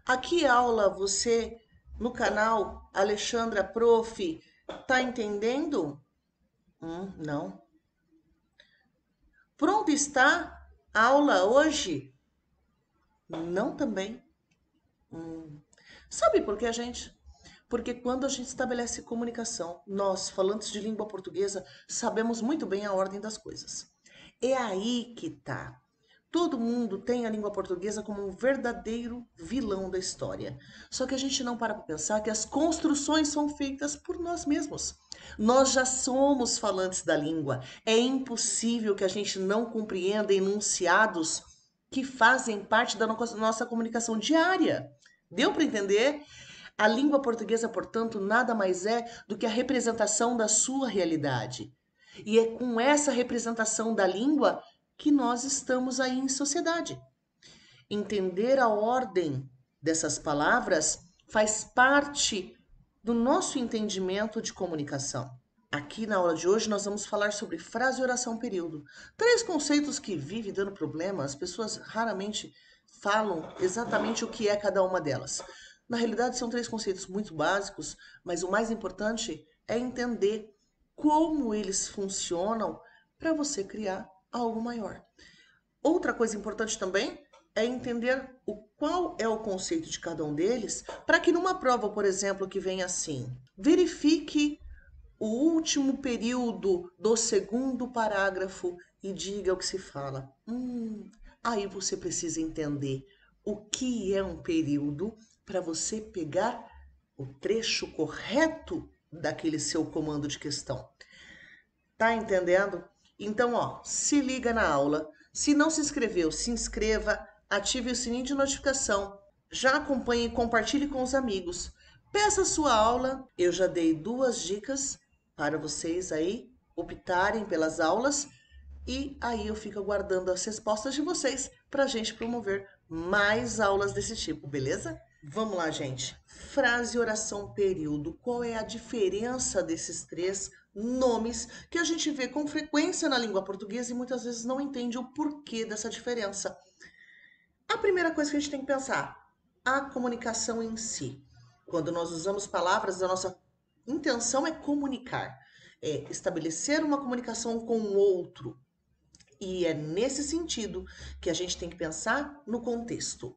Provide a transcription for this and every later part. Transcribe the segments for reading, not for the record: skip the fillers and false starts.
Aqui aula você no canal Alexandra Prof. Tá entendendo? Não. Pronto está a aula hoje? Não também. Sabe por quê, gente? Porque quando a gente estabelece comunicação, nós, falantes de língua portuguesa, sabemos muito bem a ordem das coisas. É aí que tá. Todo mundo tem a língua portuguesa como um verdadeiro vilão da história. Só que a gente não para pensar que as construções são feitas por nós mesmos. Nós já somos falantes da língua. É impossível que a gente não compreenda enunciados que fazem parte da nossa comunicação diária. Deu para entender? A língua portuguesa, portanto, nada mais é do que a representação da sua realidade. E é com essa representação da língua que nós estamos aí em sociedade. Entender a ordem dessas palavras faz parte do nosso entendimento de comunicação. Aqui na aula de hoje nós vamos falar sobre frase, oração, período. Três conceitos que vivem dando problema, as pessoas raramente falam exatamente o que é cada uma delas. Na realidade, são três conceitos muito básicos, mas o mais importante é entender como eles funcionam para você criar algo maior. Outra coisa importante também é entender o qual é o conceito de cada um deles, para que numa prova, por exemplo, que vem assim, verifique o último período do segundo parágrafo e diga o que se fala. Aí você precisa entender o que é um período para você pegar o trecho correto daquele seu comando de questão. Tá entendendo? Então, ó, se liga na aula. Se não se inscreveu, se inscreva, ative o sininho de notificação. Já acompanhe e compartilhe com os amigos. Peça a sua aula. Eu já dei duas dicas para vocês aí optarem pelas aulas e aí eu fico aguardando as respostas de vocês para a gente promover mais aulas desse tipo, beleza? Vamos lá, gente. Frase, oração, período. Qual é a diferença desses três nomes que a gente vê com frequência na língua portuguesa e muitas vezes não entende o porquê dessa diferença? A primeira coisa que a gente tem que pensar, a comunicação em si. Quando nós usamos palavras, a nossa intenção é comunicar, é estabelecer uma comunicação com o outro. E é nesse sentido que a gente tem que pensar no contexto.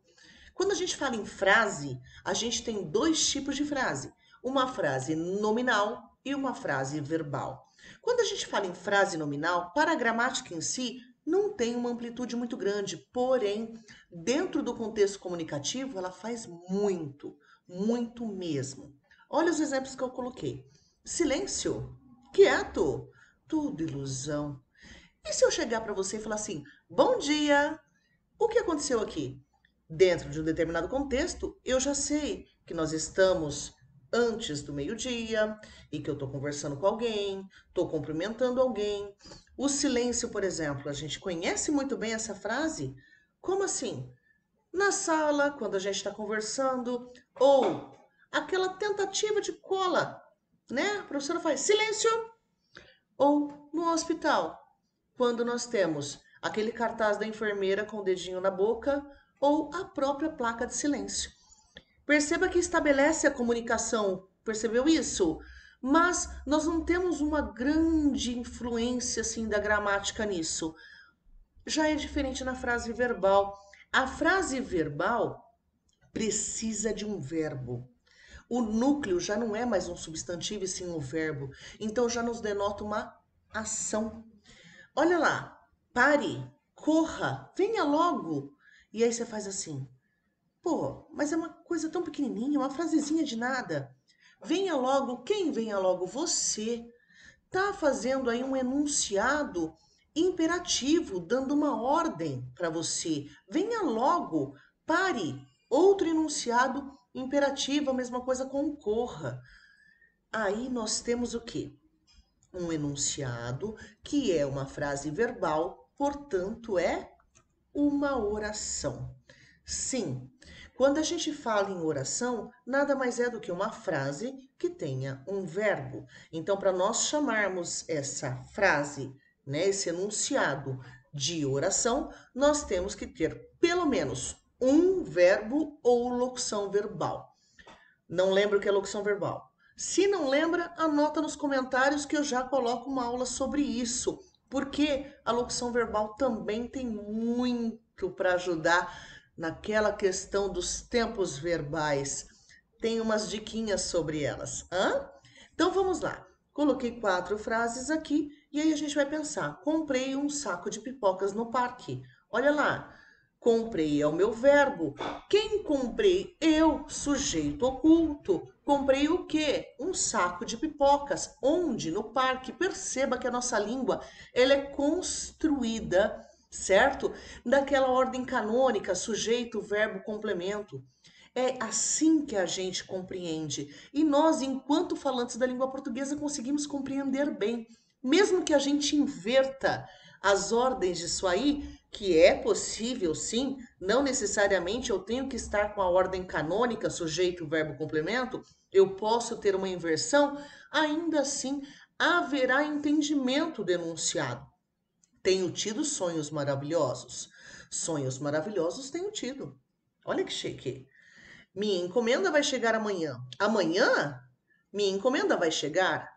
Quando a gente fala em frase, a gente tem dois tipos de frase: uma frase nominal e uma frase verbal. Quando a gente fala em frase nominal, para a gramática em si, não tem uma amplitude muito grande, porém, dentro do contexto comunicativo, ela faz muito, muito mesmo. Olha os exemplos que eu coloquei: silêncio, quieto, tudo ilusão. E se eu chegar para você e falar assim: bom dia, o que aconteceu aqui? Dentro de um determinado contexto, eu já sei que nós estamos antes do meio-dia e que eu estou conversando com alguém, estou cumprimentando alguém. O silêncio, por exemplo, a gente conhece muito bem essa frase. Como assim? Na sala, quando a gente está conversando, ou aquela tentativa de cola, né? A professora faz silêncio, ou no hospital, quando nós temos aquele cartaz da enfermeira com o dedinho na boca ou a própria placa de silêncio. Perceba que estabelece a comunicação, percebeu isso? Mas nós não temos uma grande influência assim da gramática nisso. Já é diferente na frase verbal. A frase verbal precisa de um verbo. O núcleo já não é mais um substantivo e sim um verbo. Então já nos denota uma ação. Olha lá, pare, corra, venha logo. E aí você faz assim, pô, mas é uma coisa tão pequenininha, uma frasezinha de nada. Venha logo, quem venha logo? Você. Tá fazendo aí um enunciado imperativo, dando uma ordem para você. Venha logo, pare. Outro enunciado imperativo, a mesma coisa com corra. Aí nós temos o quê? Um enunciado, que é uma frase verbal, portanto, é uma oração. Sim, quando a gente fala em oração, nada mais é do que uma frase que tenha um verbo. Então, para nós chamarmos essa frase, né, esse enunciado de oração, nós temos que ter pelo menos um verbo ou locução verbal. Não lembro o que é locução verbal. Se não lembra, anota nos comentários que eu já coloco uma aula sobre isso, porque a locução verbal também tem muito para ajudar naquela questão dos tempos verbais. Tem umas diquinhas sobre elas. Hã? Então vamos lá. Coloquei 4 frases aqui e aí a gente vai pensar. Comprei um saco de pipocas no parque. Olha lá. Comprei é o meu verbo. Quem comprei? Eu, sujeito oculto. Comprei o quê? Um saco de pipocas. Onde? No parque. Perceba que a nossa língua, ela é construída, certo? Daquela ordem canônica, sujeito, verbo, complemento. É assim que a gente compreende. E nós, enquanto falantes da língua portuguesa, conseguimos compreender bem. Mesmo que a gente inverta as ordens disso aí, que é possível sim, não necessariamente eu tenho que estar com a ordem canônica, sujeito, verbo, complemento, eu posso ter uma inversão, ainda assim haverá entendimento denunciado. Tenho tido sonhos maravilhosos. Sonhos maravilhosos tenho tido. Olha que chique. Minha encomenda vai chegar amanhã. Amanhã? Minha encomenda vai chegar?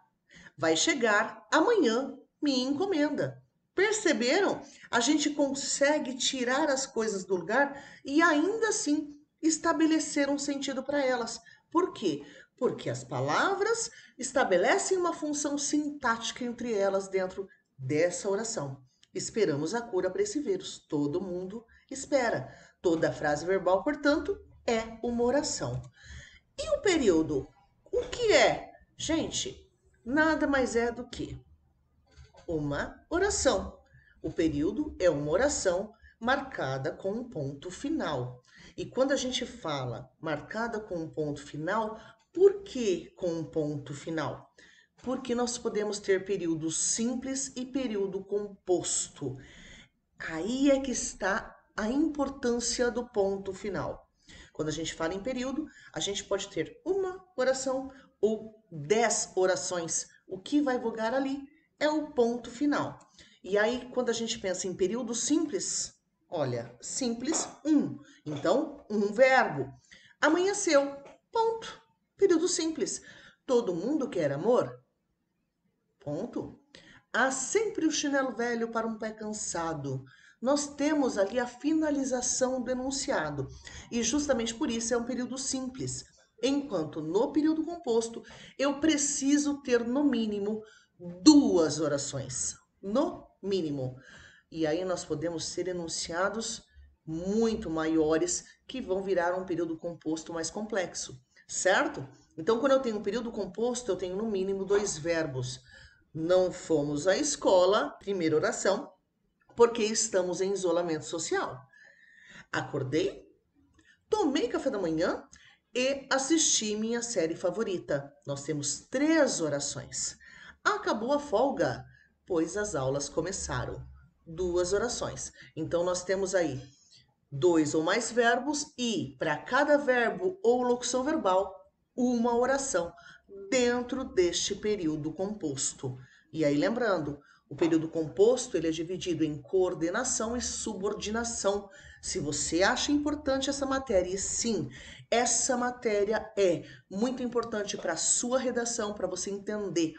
Vai chegar amanhã. Minha encomenda. Perceberam? A gente consegue tirar as coisas do lugar e ainda assim estabelecer um sentido para elas. Por quê? Porque as palavras estabelecem uma função sintática entre elas dentro dessa oração. Esperamos a cura para esse vírus. Todo mundo espera. Toda frase verbal, portanto, é uma oração. E o período? O que é? Gente, nada mais é do que uma oração. O período é uma oração marcada com um ponto final. E quando a gente fala marcada com um ponto final, por que com um ponto final? Porque nós podemos ter período simples e período composto. Aí é que está a importância do ponto final. Quando a gente fala em período, a gente pode ter uma oração ou 10 orações. O que vai vogar ali é o ponto final. E aí, quando a gente pensa em período simples, olha, simples, um. Então, um verbo. Amanheceu, ponto. Período simples. Todo mundo quer amor? Ponto. Há sempre o chinelo velho para um pé cansado. Nós temos ali a finalização do enunciado. E justamente por isso é um período simples. Enquanto no período composto, eu preciso ter no mínimo 2 orações. No mínimo. E aí nós podemos ser enunciados muito maiores que vão virar um período composto mais complexo, certo? Então, quando eu tenho um período composto, eu tenho no mínimo 2 verbos. Não fomos à escola, primeira oração, porque estamos em isolamento social. Acordei, tomei café da manhã e assisti minha série favorita. Nós temos 3 orações. Acabou a folga, pois as aulas começaram. 2 orações. Então nós temos aí 2 ou mais verbos e para cada verbo ou locução verbal, uma oração dentro deste período composto. E aí lembrando, o período composto ele é dividido em coordenação e subordinação. Se você acha importante essa matéria, e sim, essa matéria é muito importante para a sua redação, para você entender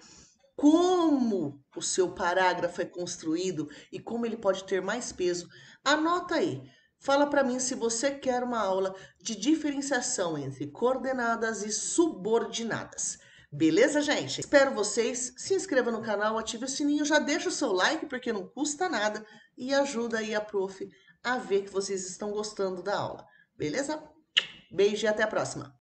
como o seu parágrafo é construído e como ele pode ter mais peso, anota aí. Fala para mim se você quer uma aula de diferenciação entre coordenadas e subordinadas. Beleza, gente? Espero vocês. Se inscreva no canal, ative o sininho, já deixa o seu like porque não custa nada e ajuda aí a prof a ver que vocês estão gostando da aula. Beleza? Beijo e até a próxima.